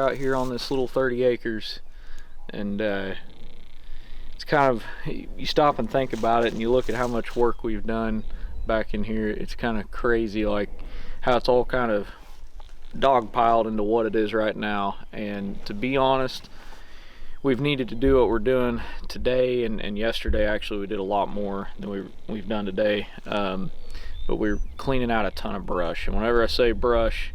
out here on this little 30 acres, and it's kind of, you stop and think about it and you look at how much work we've done back in here. It's kind of crazy, like how it's all kind of dogpiled into what it is right now. And to be honest, we've needed to do what we're doing today and yesterday. Actually, we did a lot more than we've done today, but we're cleaning out a ton of brush. And whenever I say brush,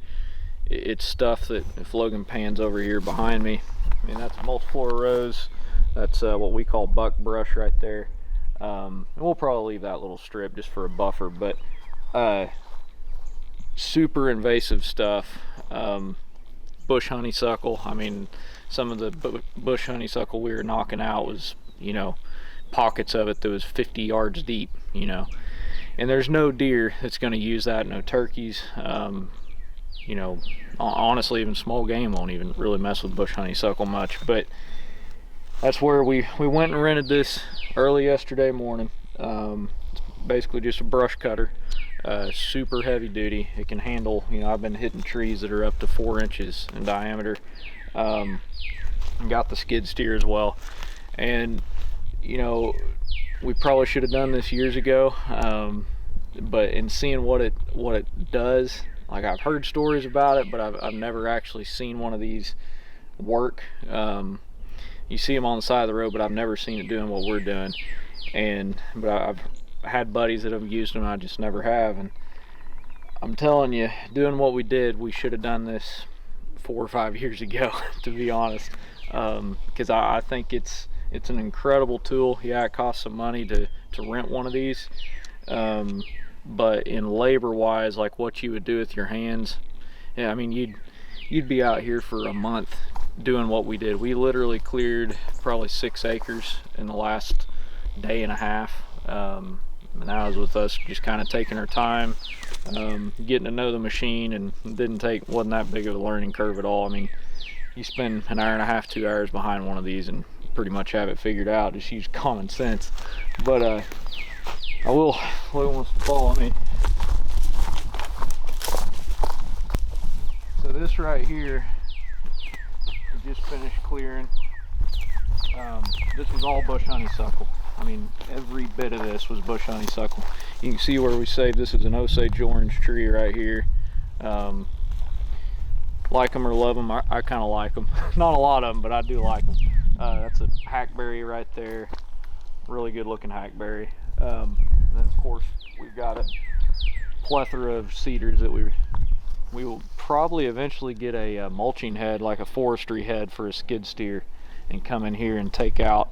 it's stuff that, if Logan pans over here behind me, I mean, that's multiple rows. That's what we call buck brush right there. And we'll probably leave that little strip just for a buffer, but super invasive stuff. Bush honeysuckle, I mean, some of the bush honeysuckle we were knocking out was, you know, pockets of it that was 50 yards deep, you know, and there's no deer that's going to use that, no turkeys. You know, honestly, even small game won't even really mess with bush honeysuckle much. But that's where we went and rented this early yesterday morning. It's basically just a brush cutter, super heavy duty. It can handle, you know, I've been hitting trees that are up to 4 inches in diameter. Got the skid steer as well. And, you know, we probably should have done this years ago, but in seeing what it does, like, I've heard stories about it, but I've never actually seen one of these work. You see them on the side of the road, but I've never seen it doing what we're doing. But I've had buddies that have used them, I just never have. And I'm telling you, doing what we did, we should have done this 4 or 5 years ago, to be honest, because I think it's an incredible tool. Yeah, it costs some money to rent one of these, but in labor wise, like what you would do with your hands, yeah, I mean, you'd be out here for a month doing what we did. We literally cleared probably 6 acres in the last day and a half, and that was with us just kind of taking our time, getting to know the machine, and wasn't that big of a learning curve at all. I mean, you spend an hour and a half, 2 hours behind one of these and pretty much have it figured out. Just use common sense. But Logan wants to follow me. So this right here, we just finished clearing. This was all bush honeysuckle. I mean, every bit of this was bush honeysuckle. You can see where we saved, this is an Osage orange tree right here. Like them or love them, I kind of like them. Not a lot of them, but I do like them. That's a hackberry right there. Really good looking hackberry. And then of course we've got a plethora of cedars that we will probably eventually get a mulching head, like a forestry head for a skid steer, and come in here and take out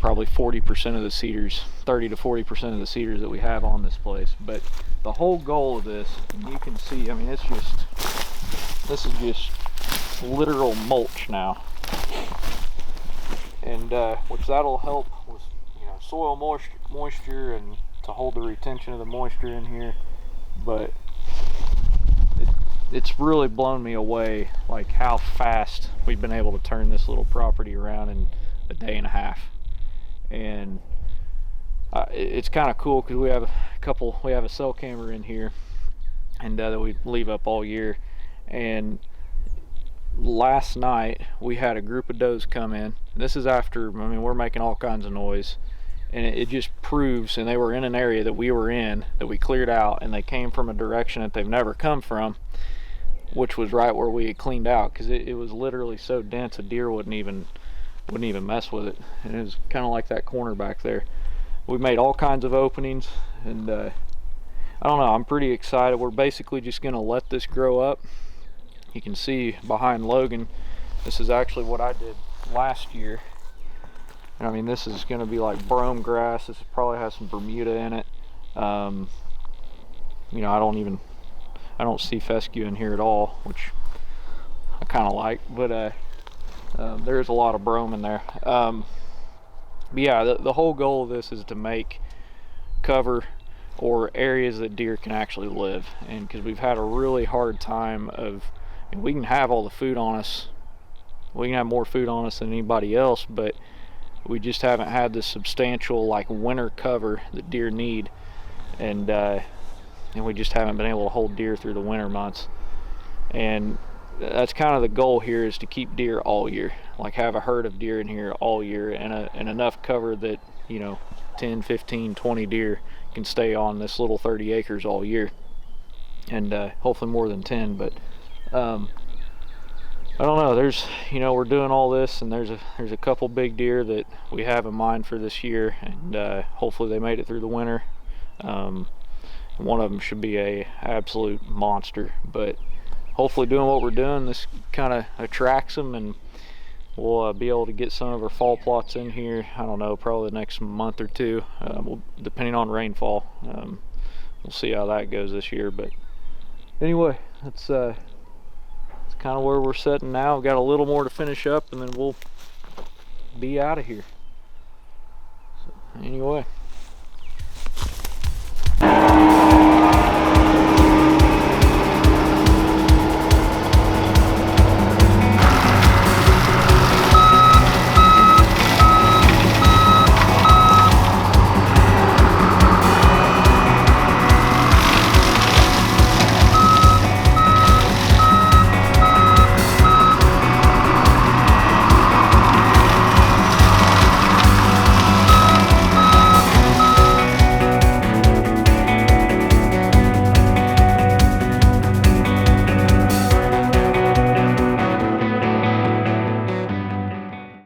probably 40% of the cedars, 30 to 40% of the cedars that we have on this place. But the whole goal of this, and you can see, I mean, this is just literal mulch now, and which that'll help with, you know, soil moisture and to hold the retention of the moisture in here. But it's really blown me away, like how fast we've been able to turn this little property around in a day and a half. And it's kind of cool because we have a cell camera in here, and that we leave up all year. And last night we had a group of does come in. This is after, I mean, we're making all kinds of noise, and it just proves, and they were in an area that we were in, that we cleared out, and they came from a direction that they've never come from, which was right where we had cleaned out, because it was literally so dense a deer wouldn't even mess with it. And it was kind of like that corner back there. We made all kinds of openings, and I don't know, I'm pretty excited. We're basically just going to let this grow up. You can see behind Logan, this is actually what I did last year. And I mean, this is going to be like brome grass. This probably has some Bermuda in it. You know, I don't see fescue in here at all, which I kind of like, but there's a lot of brome in there. But yeah, the whole goal of this is to make cover or areas that deer can actually live. And because we've had a really hard time of, I mean, we can have all the food on us, we can have more food on us than anybody else, but we just haven't had this substantial, like, winter cover that deer need. And we just haven't been able to hold deer through the winter months. And that's kind of the goal here, is to keep deer all year, like have a herd of deer in here all year, and enough cover that, you know, 10, 15, 20 deer can stay on this little 30 acres all year, and hopefully more than 10. But I don't know, there's, you know, we're doing all this, and there's a couple big deer that we have in mind for this year, and hopefully they made it through the winter. One of them should be a absolute monster, but hopefully doing what we're doing, this kind of attracts them, and we'll be able to get some of our fall plots in here. I don't know, probably the next month or two, depending on rainfall. We'll see how that goes this year. But anyway, that's kind of where we're sitting now. We've got a little more to finish up, and then we'll be out of here. So anyway.